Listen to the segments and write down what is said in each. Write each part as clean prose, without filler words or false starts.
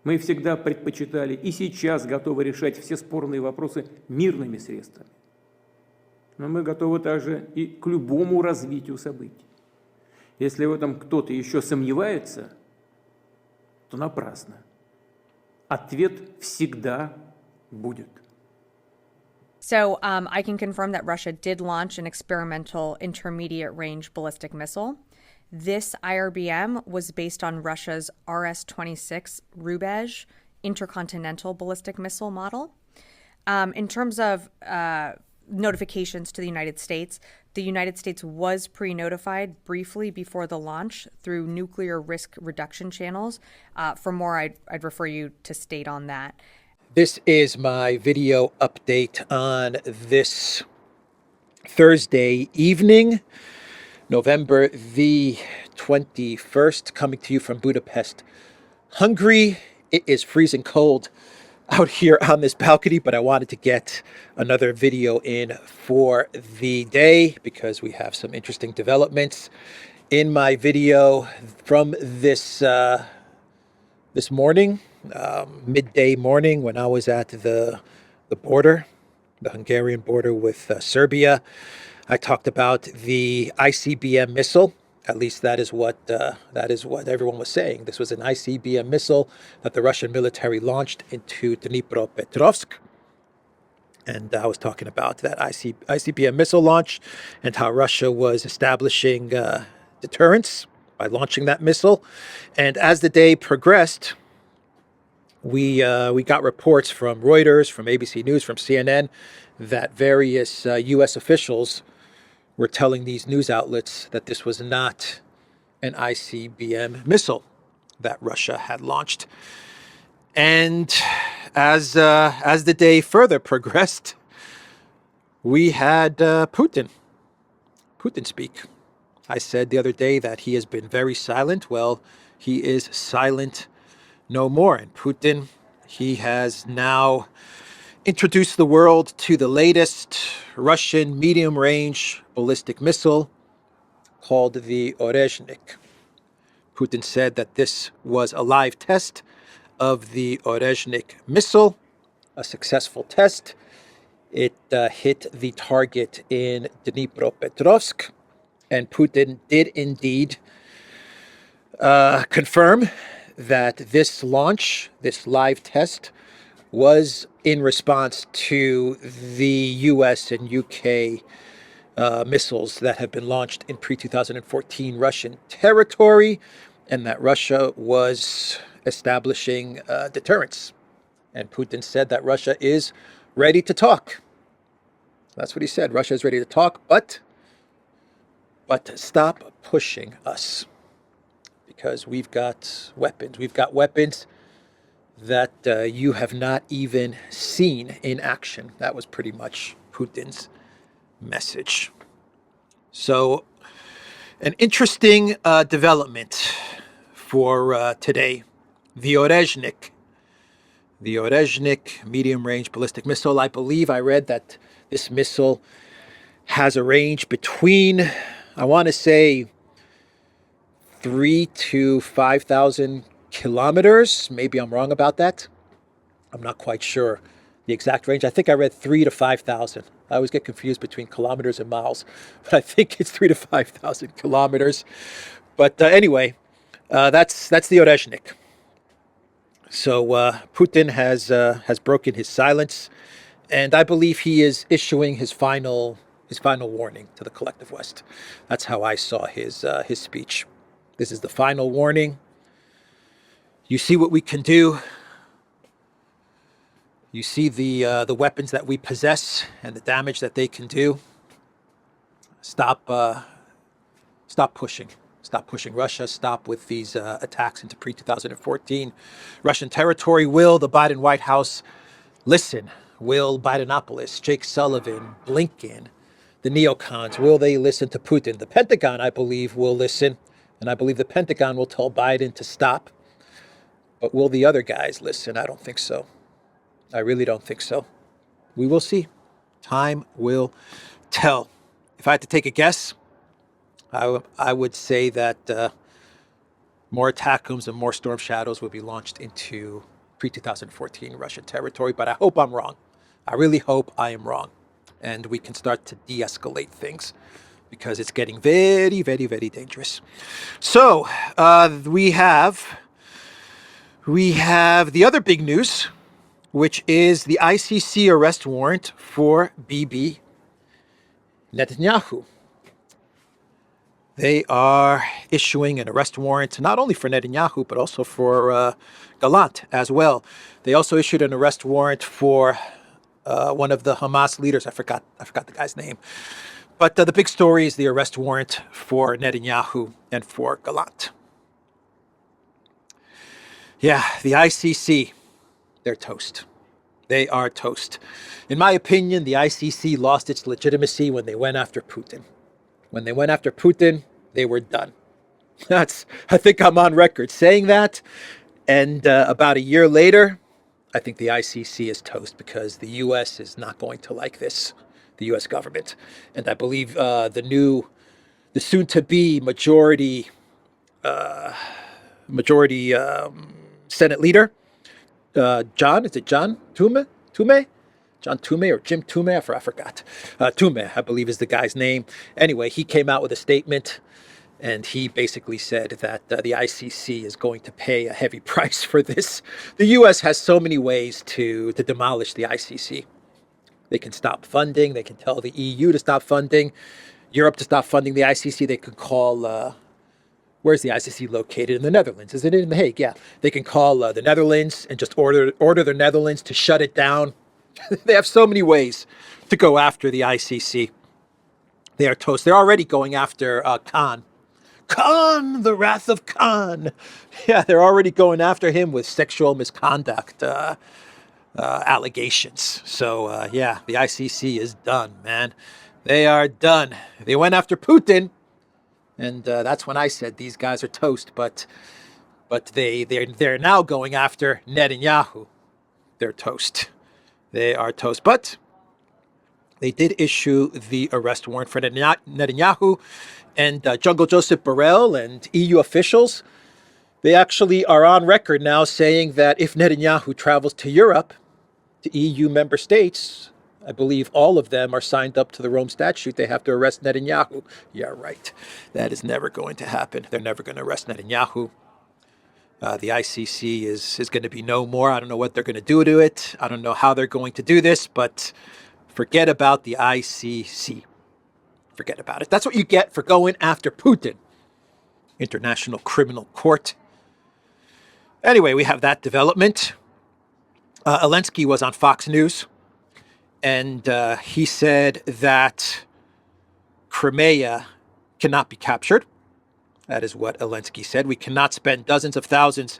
Мы всегда предпочитали и сейчас готовы решать все спорные вопросы мирными средствами. Но мы готовы также и к любому развитию событий. Если в этом кто-то еще сомневается, то напрасно. Ответ всегда будет. So I can confirm that Russia did launch an experimental intermediate-range ballistic missile. This IRBM was based on Russia's RS-26 Rubezh intercontinental ballistic missile model. In terms of notifications to the United States was pre-notified briefly before the launch through nuclear risk reduction channels. For more, I'd refer you to state on that. This is my video update on this Thursday evening, November the 21st, coming to you from Budapest, Hungary. It is freezing cold out here on this balcony, but I wanted to get another video in for the day because we have some interesting developments. In my video from this morning, midday morning, when I was at the border, the Hungarian border with Serbia, I talked about the ICBM missile. At least that is what everyone was saying. This was an ICBM missile that the Russian military launched into Dnipropetrovsk. And I was talking about that ICBM missile launch and how Russia was establishing deterrence by launching that missile. And as the day progressed, we got reports from Reuters, from ABC News, from CNN, that various U.S. officials were telling these news outlets that this was not an ICBM missile that Russia had launched. And as the day further progressed, we had Putin speak. I said the other day that he has been very silent. Well, he is silent no more. And Putin, he has now introduced the world to the latest Russian medium-range ballistic missile called the Oreshnik. Putin said that this was a live test of the Oreshnik missile, a successful test. It hit the target in Dnipropetrovsk, and Putin did indeed confirm that this launch, this live test, was in response to the US and UK missiles that have been launched in pre-2014 Russian territory, and that Russia was establishing deterrence. And Putin said that Russia is ready to talk. That's what he said. Russia is ready to talk, but stop pushing us, because we've got weapons. We've got weapons that you have not even seen in action. That was pretty much Putin's message. So, an interesting development for today. The Oreshnik medium-range ballistic missile. I believe I read that this missile has a range between, I want to say, 3,000 to 5,000 kilometers. Maybe I'm wrong about that. I'm not quite sure the exact range. I think I read 3,000 to 5,000. I always get confused between kilometers and miles, but I think it's 3,000 to 5,000 kilometers. But anyway, that's the Oreshnik. So Putin has broken his silence, and I believe he is issuing his final warning to the collective West. That's how I saw his speech. This is the final warning. You see what we can do. You see the weapons that we possess and the damage that they can do. Stop pushing. Stop pushing Russia. Stop with these attacks into pre-2014 Russian territory. Will the Biden White House listen? Will Bidenopolis, Jake Sullivan, Blinken, the neocons, will they listen to Putin? The Pentagon, I believe, will listen. And I believe the Pentagon will tell Biden to stop. But will the other guys listen? I don't think so. I really don't think so. We will see. Time will tell. If I had to take a guess, I would say that more attack rooms and more storm shadows will be launched into pre-2014 Russian territory, but I hope I'm wrong. I really hope I am wrong. And we can start to de-escalate things because it's getting very, very, very dangerous. So we have the other big news, which is the ICC arrest warrant for Bibi Netanyahu. They are issuing an arrest warrant not only for Netanyahu, but also for Gallant as well. They also issued an arrest warrant for one of the Hamas leaders. I forgot the guy's name. But the big story is the arrest warrant for Netanyahu and for Gallant. Yeah, the ICC, they're toast. They are toast. In my opinion, the ICC lost its legitimacy when they went after Putin. When they went after Putin, they were done. I think I'm on record saying that. And about a year later, I think the ICC is toast because the U.S. is not going to like this, the U.S. government. And I believe the soon-to-be majority Senate leader, John Tume? John Tume or Jim Tume, I forgot. Tume, I believe is the guy's name. Anyway, he came out with a statement and he basically said that the ICC is going to pay a heavy price for this. The U.S. has so many ways to demolish the ICC. They can stop funding. They can tell the EU to stop funding, Europe to stop funding the ICC. They could call, where's the ICC located? In the Netherlands. Is it in The Hague? Yeah. They can call the Netherlands and just order the Netherlands to shut it down. They have so many ways to go after the ICC. They are toast. They're already going after Khan. Khan, the wrath of Khan. Yeah, they're already going after him with sexual misconduct allegations. So, yeah, the ICC is done, man. They are done. They went after Putin, and that's when I said these guys are toast. But they're now going after Netanyahu. They're toast. They are toast. But they did issue the arrest warrant for Netanyahu, and Jungle Joseph Borrell and EU officials, they actually are on record now saying that if Netanyahu travels to Europe, to EU member states, I believe all of them are signed up to the Rome Statute, they have to arrest Netanyahu. Yeah, right. That is never going to happen. They're never going to arrest Netanyahu. The ICC is going to be no more. I don't know what they're going to do to it. I don't know how they're going to do this, but forget about the ICC. Forget about it. That's what you get for going after Putin. International Criminal Court. Anyway, we have that development. Zelensky was on Fox News, and he said that Crimea cannot be captured. That is what Zelensky said. We cannot spend dozens of thousands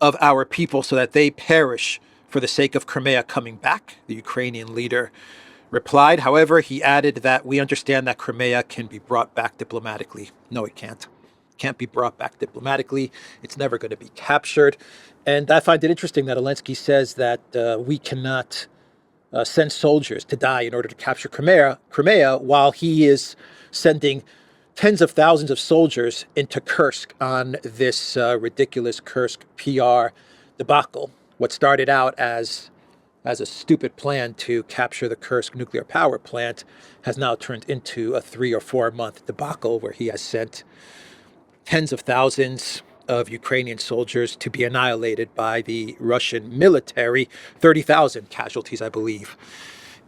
of our people so that they perish for the sake of Crimea coming back, the Ukrainian leader replied. However, he added that we understand that Crimea can be brought back diplomatically. No, it can't. It can't be brought back diplomatically. It's never going to be captured. And I find it interesting that Zelensky says that we cannot send soldiers to die in order to capture Crimea while he is sending tens of thousands of soldiers into Kursk on this ridiculous Kursk PR debacle. What started out as a stupid plan to capture the Kursk nuclear power plant has now turned into a 3 or 4 month debacle where he has sent tens of thousands of Ukrainian soldiers to be annihilated by the Russian military. 30,000 casualties, I believe,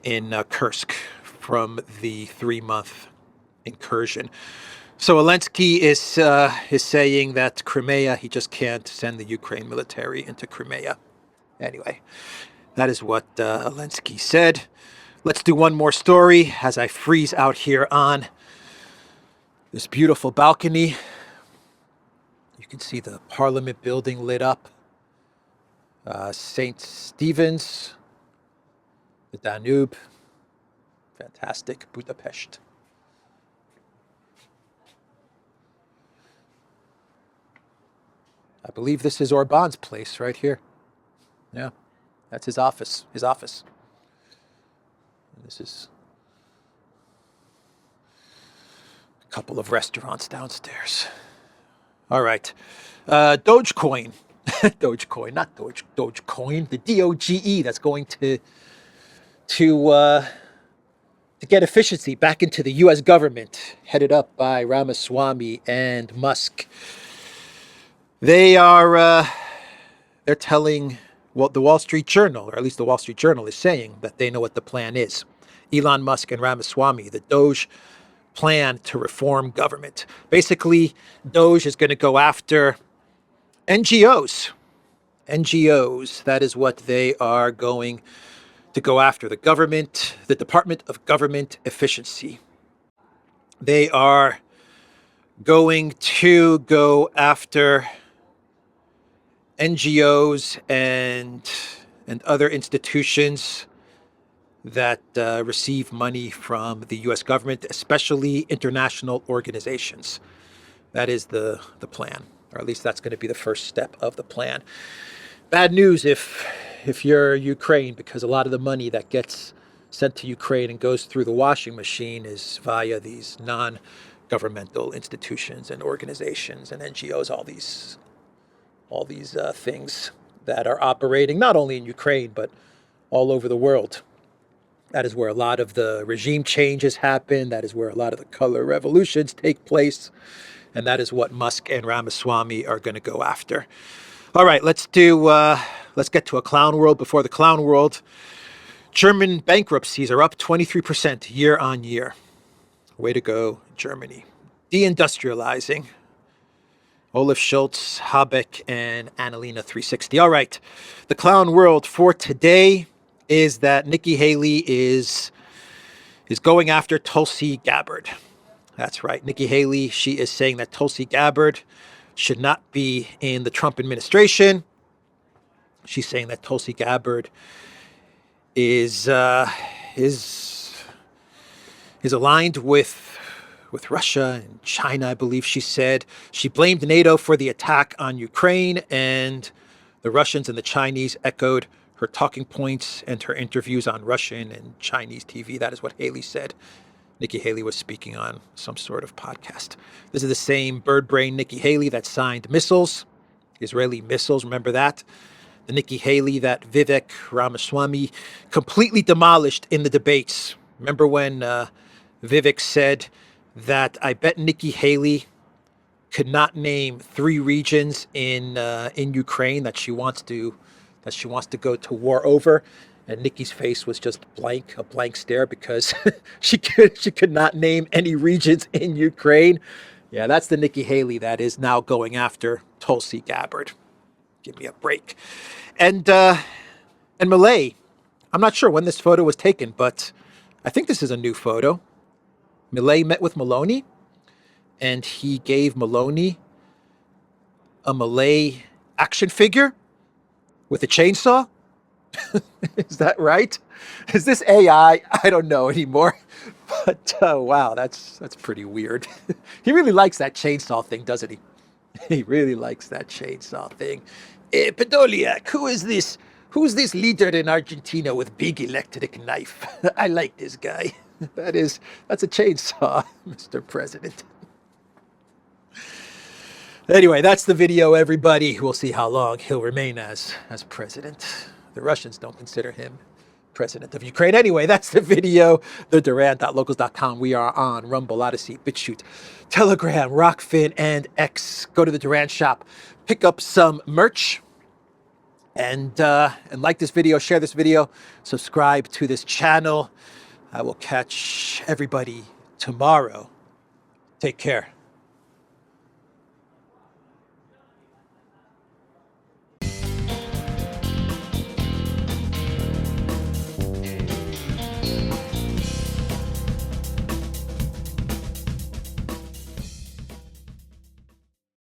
in Kursk from the 3-month incursion. So Zelensky is saying that Crimea, he just can't send the Ukraine military into Crimea. Anyway, that is what Zelensky said. Let's do one more story as I freeze out here on this beautiful balcony. You can see the Parliament building lit up. St. Stephen's, the Danube, fantastic, Budapest. I believe this is Orban's place right here. Yeah, that's his office. And this is couple of restaurants downstairs. All right. Dogecoin Dogecoin, not Dogecoin, the DOGE that's going to get efficiency back into the U.S. government, headed up by Ramaswamy and Musk. They're telling the Wall Street Journal, or at least the Wall Street Journal is saying that they know what the plan is. Elon Musk and Ramaswamy, the DOGE plan to reform government. Basically, DOGE is going to go after NGOs. NGOs, that is what they are going to go after. The government, the Department of Government Efficiency. They are going to go after NGOs and other institutions that receive money from the U.S. government, especially international organizations. That is the plan, or at least that's going to be the first step of the plan. Bad news if you're Ukraine, because a lot of the money that gets sent to Ukraine and goes through the washing machine is via these non-governmental institutions and organizations and NGOs, all these things that are operating not only in Ukraine, but all over the world. That is where a lot of the regime changes happen. That is where a lot of the color revolutions take place. And that is what Musk and Ramaswamy are going to go after. All right, let's get to a clown world before the clown world. German bankruptcies are up 23% year on year. Way to go, Germany. Deindustrializing. Olaf Scholz, Habeck, and Annalena 360. All right, the clown world for today is that Nikki Haley is going after Tulsi Gabbard. That's right, Nikki Haley, she is saying that Tulsi Gabbard should not be in the Trump administration. She's saying that Tulsi Gabbard is aligned with Russia and China, I believe she said. She blamed NATO for the attack on Ukraine, and the Russians and the Chinese echoed her talking points and her interviews on Russian and Chinese TV. That is what Haley said. Nikki Haley was speaking on some sort of podcast. This is the same bird brain Nikki Haley that signed missiles, Israeli missiles, remember that? The Nikki Haley that Vivek Ramaswamy completely demolished in the debates. Remember when Vivek said that I bet Nikki Haley could not name 3 regions in Ukraine that she wants to go to war over, and Nikki's face was just a blank stare, because she could not name any regions in Ukraine. Yeah, that's the Nikki Haley that is now going after Tulsi Gabbard. Give me a break. And Malay, I'm not sure when this photo was taken, but I think this is a new photo. Milei met with Maloney, and he gave Maloney a Malay action figure with a chainsaw. Is that right? Is this AI? I don't know anymore. But wow, that's pretty weird. He really likes that chainsaw thing, doesn't he? He really likes that chainsaw thing. Podolyak, who is this? Who's this leader in Argentina with big electric knife? I like this guy. That's a chainsaw, Mr. President. Anyway, that's the video, everybody. We'll see how long he'll remain as president. The Russians don't consider him president of Ukraine. Anyway, that's the video. The Duran.locals.com. We are on Rumble, ODYSEE, BitChute, Telegram, Rockfin, and X. Go to the Duran shop, pick up some merch, and like this video, share this video, subscribe to this channel. I will catch everybody tomorrow. Take care.